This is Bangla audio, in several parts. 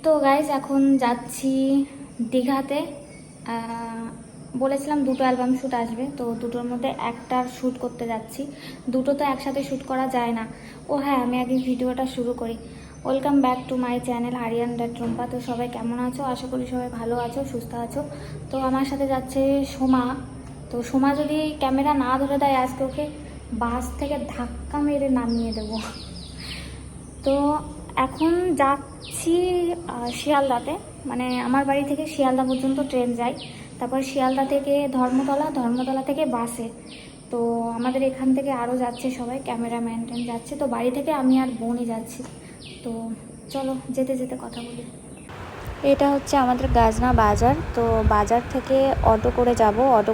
তো গাইজ এখন যাচ্ছি দীঘাতে। বলেছিলাম দুটো অ্যালবাম শ্যুট আসবে, তো দুটোর মধ্যে একটার শ্যুট করতে যাচ্ছি। দুটো তো একসাথে শ্যুট করা যায় না। ও হ্যাঁ, আমি আগে ভিডিওটা শুরু করি। Welcome back to my channel Ariyan dot Rumpa. তো সবাই কেমন আছো? আশা করি সবাই ভালো আছো, সুস্থ আছো। তো আমার সাথে যাচ্ছে সোমা। তো সোমা যদি ক্যামেরা না ধরে দেয়, আজকে ওকে বাস থেকে ধাক্কা মেরে নামিয়ে দেবো। তো এখন যাচ্ছি শিয়ালদাতে, মানে আমার বাড়ি থেকে শিয়ালদা পর্যন্ত ট্রেন যায়। তারপর শিয়ালদা থেকে ধর্মতলা, ধর্মতলা থেকে বাসে। তো আমাদের এখান থেকে আরও যাচ্ছে সবাই, ক্যামেরাম্যান যাচ্ছে। তো বাড়ি থেকে আমি আর বোনই যাচ্ছি। তো চলো যেতে যেতে কথা বলি। এটা হচ্ছে আমাদের গাজনা বাজার। তো বাজার থেকে অটো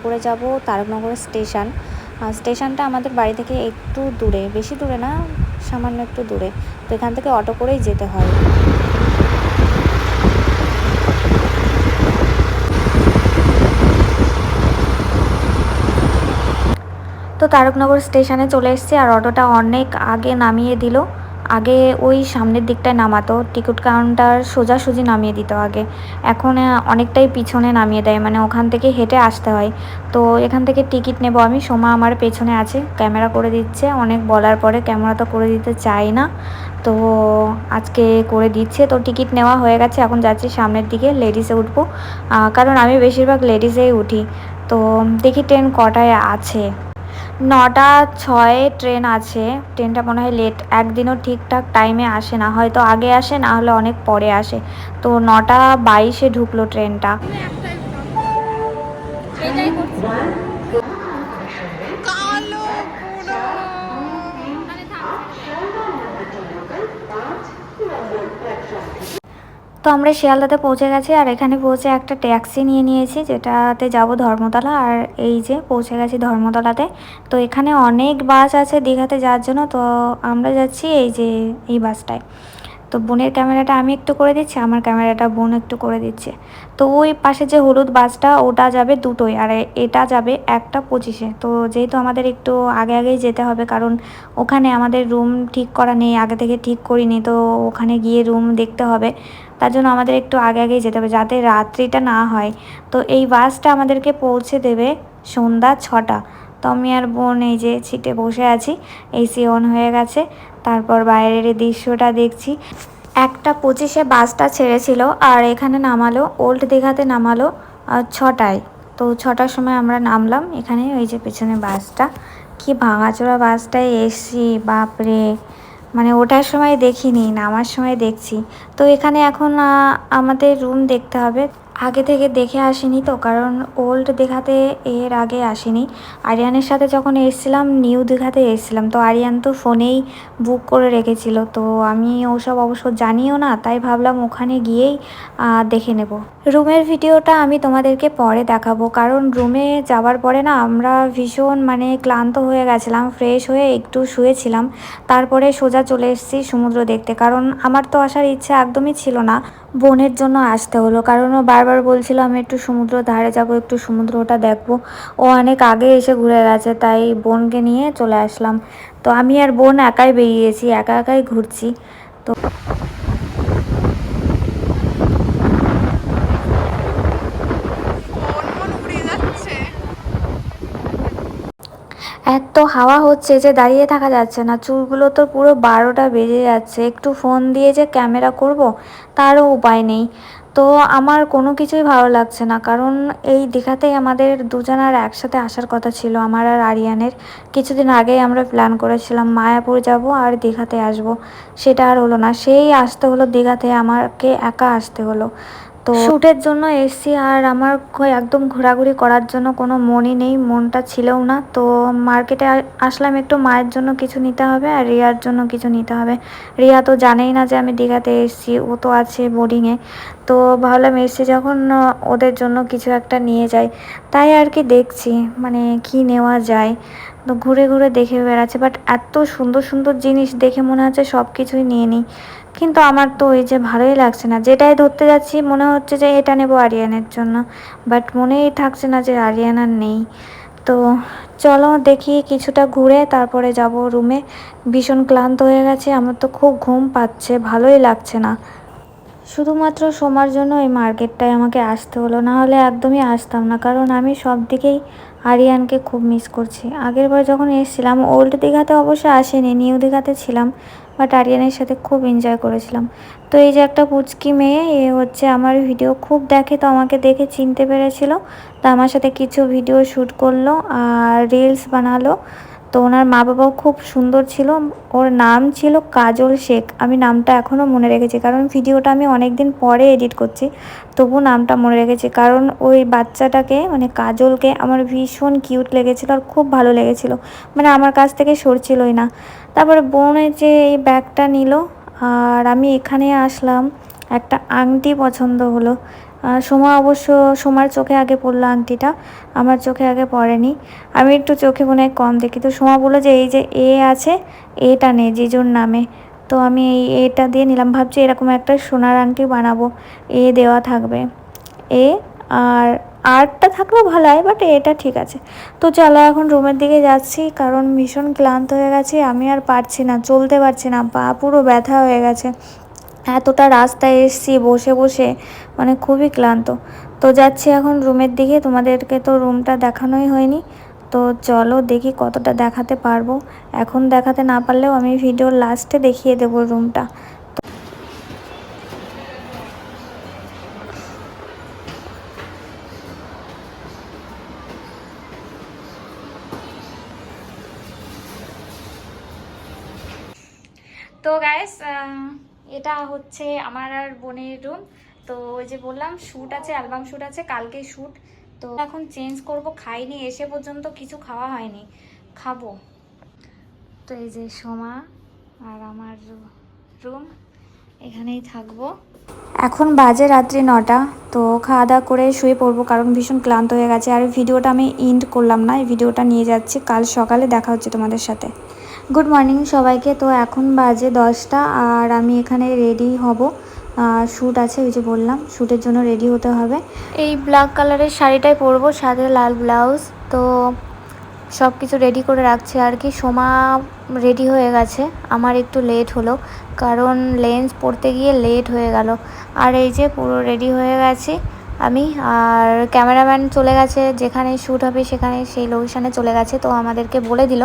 করে যাব তারকনগর স্টেশন। স্টেশনটা আমাদের বাড়ি থেকে একটু দূরে, বেশি দূরে না, সামান্য একটু দূরে। তো এখান থেকে অটো করেই যেতে হয়। তো তারকনগর স্টেশনে চলে এসেছি, আর অটোটা অনেক আগে নামিয়ে দিল। আগে ওই সামনের দিকটায় নামাতো, টিকিট কাউন্টার সোজাসুজি নামিয়ে দিত আগে। এখন অনেকটাই পিছনে নামিয়ে দেয়, মানে ওখান থেকে হেঁটে আসতে হয়। তো এখান থেকে টিকিট নেব আমি। সোমা আমার পেছনে আছে, ক্যামেরা করে দিচ্ছে। অনেক বলার পরে ক্যামেরা তো করে দিতে চাই না, তো আজকে করে দিচ্ছে। তো টিকিট নেওয়া হয়ে গেছে, এখন যাচ্ছি সামনের দিকে, লেডিসে উঠবো। কারণ আমি বেশিরভাগ লেডিসেই উঠি। তো দেখি ট্রেন কটায় আছে। 9:06 ট্রেন আছে। ট্রেনটা মনে হয় লেট, একদিনও ঠিকঠাক টাইমে আসে না, হয়তো আগে আসে না হলে অনেক পরে আসে। তো 9:22 ঢুকলো ট্রেনটা। তো আমরা শিয়ালদাতে পৌঁছে গেছি, আর এখানে পৌঁছে একটা ট্যাক্সি নিয়ে নিয়েছি, যেটাতে যাব ধর্মতলা। আর এই যে পৌঁছে গেছি ধর্মতলাতে। তো এখানে অনেক বাস আছে দীঘাতে যাওয়ার জন্য, তো আমরা যাচ্ছি এই যে এই বাসটায়। তো বোনের ক্যামেরাটা আমি একটু করে দিচ্ছি, আমার ক্যামেরাটা বোন একটু করে দিচ্ছে। তো ওই পাশে যে হলুদ বাসটা, ওটা যাবে দুটোই, আর এটা যাবে 1:25-এ। তো যেহেতু আমাদের একটু আগে আগেই যেতে হবে, কারণ ওখানে আমাদের রুম ঠিক করা নেই, আগে থেকে ঠিক করিনি। তো ওখানে গিয়ে রুম দেখতে হবে, তার জন্য আমাদের একটু আগে আগেই যেতে হবে, যাতে রাত্রিটা না হয়। তো এই বাসটা আমাদেরকে পৌঁছে দেবে সন্ধ্যা 6টা। তো আমি আর বোন এই যে সিটে বসে আছি, এসি অন হয়ে গেছে। তারপর বাইরের দৃশ্যটা দেখছি। 1:25-এ বাসটা ছেড়েছিল, আর এখানে নামালো, ওল্ড দীঘাতে নামালো 6টায়। তো 6টার সময় আমরা নামলাম এখানে। ওই যে পেছনে বাসটা, কি ভাঙাচোরা বাসটায় এসছি, বাপরে! মানে ওঠার সময় দেখিনি, নামার সময় দেখছি। তো এখানে এখন আমাদের রুম দেখতে হবে। আগে থেকে দেখে আসিনি তো, কারণ ওল্ড দীঘাতে এর আগে আসিনি। আরিয়ানের সাথে যখন এসেছিলাম নিউ দীঘাতে এসেছিলাম, তো আরিয়ান তো ফোনেই বুক করে রেখেছিল। তো আমি ওসব অবশ্য জানিও না, তাই ভাবলাম ওখানে গিয়েই দেখে নেব। রুমের ভিডিওটা আমি তোমাদেরকে পরে দেখাবো, কারণ রুমে যাওয়ার পরে না আমরা ভীষণ মানে ক্লান্ত হয়ে গেছিলাম। ফ্রেশ হয়ে একটু শুয়েছিলাম, তারপরে সোজা চলে এসেছি সমুদ্র দেখতে। কারণ আমার তো আসার ইচ্ছা একদমই ছিল না, বোনের জন্য আসতে হলো। কারণ ও বারবার বলছিল আমি একটু সমুদ্র ধারে যাব, একটু সমুদ্রটা দেখবো। ও অনেক আগে এসে ঘুরে গেছে, তাই বোনকে নিয়ে চলে আসলাম। তো আমি আর বোন একাই বেরিয়েছি, একা একাই ঘুরছি। তো এত হাওয়া হচ্ছে যে দাঁড়িয়ে থাকা যাচ্ছে না, চুলগুলো তো পুরো 12টা বেজে যাচ্ছে। একটু ফোন দিয়ে যে ক্যামেরা করব, তারও উপায় নেই। তো আমার কোনো কিছুই ভালো লাগছে না, কারণ এই দীঘাতেই আমাদের দুজনের একসাথে আসার কথা ছিল, আমার আর আরিয়ানের। কিছুদিন আগেই আমরা প্ল্যান করেছিলাম মায়াপুর যাব আর দীঘাতে আসব, সেটা আর হলো না। সেই আসতে হলো দীঘাতে, আমাকে একা আসতে হলো। তো শ্যুটের জন্য এসছি, আর আমার একদম ঘোরাঘুরি করার জন্য কোনো মনই নেই, মনটা ছিলও না। তো মার্কেটে আসলাম, একটু মায়ের জন্য কিছু নিতে হবে আর রিয়ার জন্য কিছু নিতে হবে। রিয়া তো জানেই না যে আমি দীঘাতে এসেছি, ও তো আছে বোর্ডিংয়ে। তো ভাবলাম এসছি যখন ওদের জন্য কিছু একটা নিয়ে যাই, তাই আর কি দেখছি মানে কি নেওয়া যায়। তো ঘুরে ঘুরে দেখে বেড়াচ্ছে, বাট এত সুন্দর সুন্দর জিনিস দেখে মনে হচ্ছে সব কিছুই নিয়ে নিই। কিন্তু আমার তো ওই যে ভালোই লাগছে না, যেটাই ধরতে যাচ্ছি মনে হচ্ছে যে এটা নেব আরিয়ানের জন্য, বাট মনেই থাকছে না যে আরিয়ানার নেই। তো চলো দেখি কিছুটা ঘুরে তারপরে যাব রুমে। ভীষণ ক্লান্ত হয়ে গেছে, আমার তো খুব ঘুম পাচ্ছে, ভালোই লাগছে না। শুধুমাত্র সোমার জন্য এই মার্কেটটায় আমাকে আসতে হলো, না হলে একদমই আসতাম না, কারণ আমি সব দিকেই আরিয়ানকে খুব মিস করছি। আগেরবার যখন এসেছিলাম ওল্ড দীঘাতে অবশ্য আসেনি, নিউ দীঘাতে ছিলাম, বাট আরিয়ানের সাথে খুব এনজয় করেছিলাম। তো এই যে একটা পুচকি মেয়ে, এ হচ্ছে আমার ভিডিও খুব দেখে, তো আমাকে দেখে চিনতে পেরেছিল, তো আমার সাথে কিছু ভিডিও শ্যুট করলো আর রিলস বানালো। তো ওনার মা বাবাও খুব সুন্দর ছিল। ওর নাম ছিল কাজল শেখ, আমি নামটা এখনও মনে রেখেছি, কারণ ভিডিওটা আমি অনেক দিন পরে এডিট করছি, তবু নামটা মনে রেখেছি, কারণ ওই বাচ্চাটাকে মানে কাজলকে আমার ভীষণ কিউট লেগেছিলো আর খুব ভালো লেগেছিলো, মানে আমার কাছ থেকে সরছিলই না। তারপরে বোনের যে এই ব্যাগটা নিল আর আমি এখানে আসলাম, একটা আংটি পছন্দ হলো। সোমা অবশ্য, সোমার চোখে আগে পড়লো আংটিটা, আমার চোখে আগে পড়েনি, আমি একটু চোখে মনে হয় কম দেখি। তো সোমা বললো যে এই যে এ আছে, এটা নে জিজুর নামে। তো আমি এই এটা দিয়ে নিলাম, ভাবছি এরকম একটা সোনার আংটি বানাবো, এ দেওয়া থাকবে এ, আর আরটা থাকলেও ভালো হয়, বাট এটা ঠিক আছে। তো চলো এখন রুমের দিকে যাচ্ছি, কারণ ভীষণ ক্লান্ত হয়ে গেছি, আমি আর পারছি না, চলতে পারছি না, পা পুরো ব্যথা হয়ে গেছে, এতটা রাস্তায় এসছি বসে বসে, মানে খুবই ক্লান্ত। তো যাচ্ছি এখন রুমের দিকে, তোমাদেরকে তো রুমটা দেখানোই হয়নি, তো চলো দেখি কতটা দেখাতে পারবো। এখন দেখাতে না পারলেও আমি ভিডিওর লাস্টে দেখিয়ে দেবো রুমটা। তো গাইস, এটা হচ্ছে আমার আর বোনের রুম। তো ওই যে বললাম শ্যুট আছে, অ্যালবাম শ্যুট আছে, কালকে শ্যুট। তো এখন চেঞ্জ করব, খাইনি, এসে পর্যন্ত কিছু খাওয়া হয়নি, খাবো। তো এই যে সোমা আর আমার রুম, এখানেই থাকবো। এখন বাজে রাত্রি 9টা, তো খাওয়া দাওয়া করে শুয়ে পড়বো, কারণ ভীষণ ক্লান্ত হয়ে গেছে। আর ভিডিওটা আমি এন্ড করলাম না, এই ভিডিওটা নিয়ে যাচ্ছি, কাল সকালে দেখা হচ্ছে তোমাদের সাথে। গুড মর্নিং সবাইকে। তো এখন বাজে 10টা আর আমি এখানে রেডি হব, শ্যুট আছে, ওই যে বললাম শ্যুটের জন্য রেডি হতে হবে। এই ব্ল্যাক কালারের শাড়িটাই পরবো, সাথে লাল ব্লাউজ। তো সব কিছু রেডি করে রাখছি আর কি। সোমা রেডি হয়ে গেছে, আমার একটু লেট হলো, কারণ লেন্স পরতে গিয়ে লেট হয়ে গেল। আর এই যে পুরো রেডি হয়ে গেছি আমি, আর ক্যামেরাম্যান চলে গেছে যেখানে শ্যুট হবে, সেখানে সেই লোকেশানে চলে গেছে। তো আমাদেরকে বলে দিল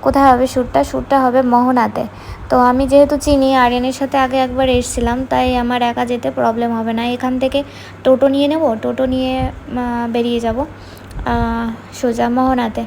কোথায় হবে শ্যুটটা হবে মোহনাতে। তো আমি যেহেতু চিনি, আরিয়ানের সাথে আগে একবার এসেছিলাম, তাই আমার একা যেতে প্রবলেম হবে না। এখান থেকে টোটো নিয়ে নেব, টোটো নিয়ে বেরিয়ে যাব সোজা মোহনাতে।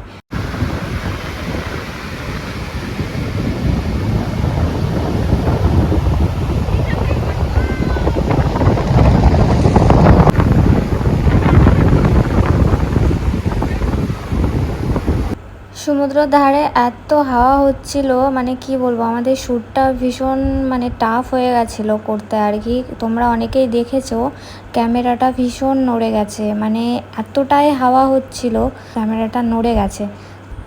সমুদ্রের ধারে এত হাওয়া হচ্ছিল, মানে কি বলবো, আমাদের শ্যুটটা ভীষণ মানে টাফ হয়ে গেছিলো করতে আর কি। তোমরা অনেকেই দেখেছো ক্যামেরাটা ভীষণ নড়ে গেছে, মানে এতটাই হাওয়া হচ্ছিল ক্যামেরাটা নড়ে গেছে।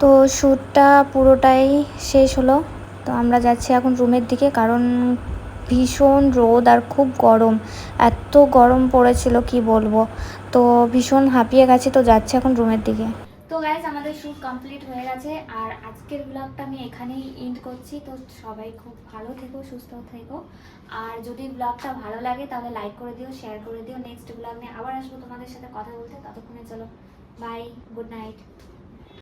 তো শ্যুটটা পুরোটাই শেষ হলো। তো আমরা যাচ্ছি এখন রুমের দিকে, কারণ ভীষণ রোদ আর খুব গরম, এত গরম পড়েছিল কি বলবো। তো ভীষণ হাঁপিয়ে গেছি, তো যাচ্ছি এখন রুমের দিকে। তো গাইজ, আমাদের শ্যুট কমপ্লিট হয়ে গেছে, আর আজকের ব্লগটা আমি এখানেই এন্ড করছি। তো সবাই খুব ভালো থেকো, সুস্থ থেকো, আর যদি ব্লগটা ভালো লাগে তাহলে লাইক করে দিও, শেয়ার করে দিও। নেক্সট ব্লগ নিয়ে আবার আসবো তোমাদের সাথে কথা বলতে, ততক্ষণে চলো বাই, গুড নাইট।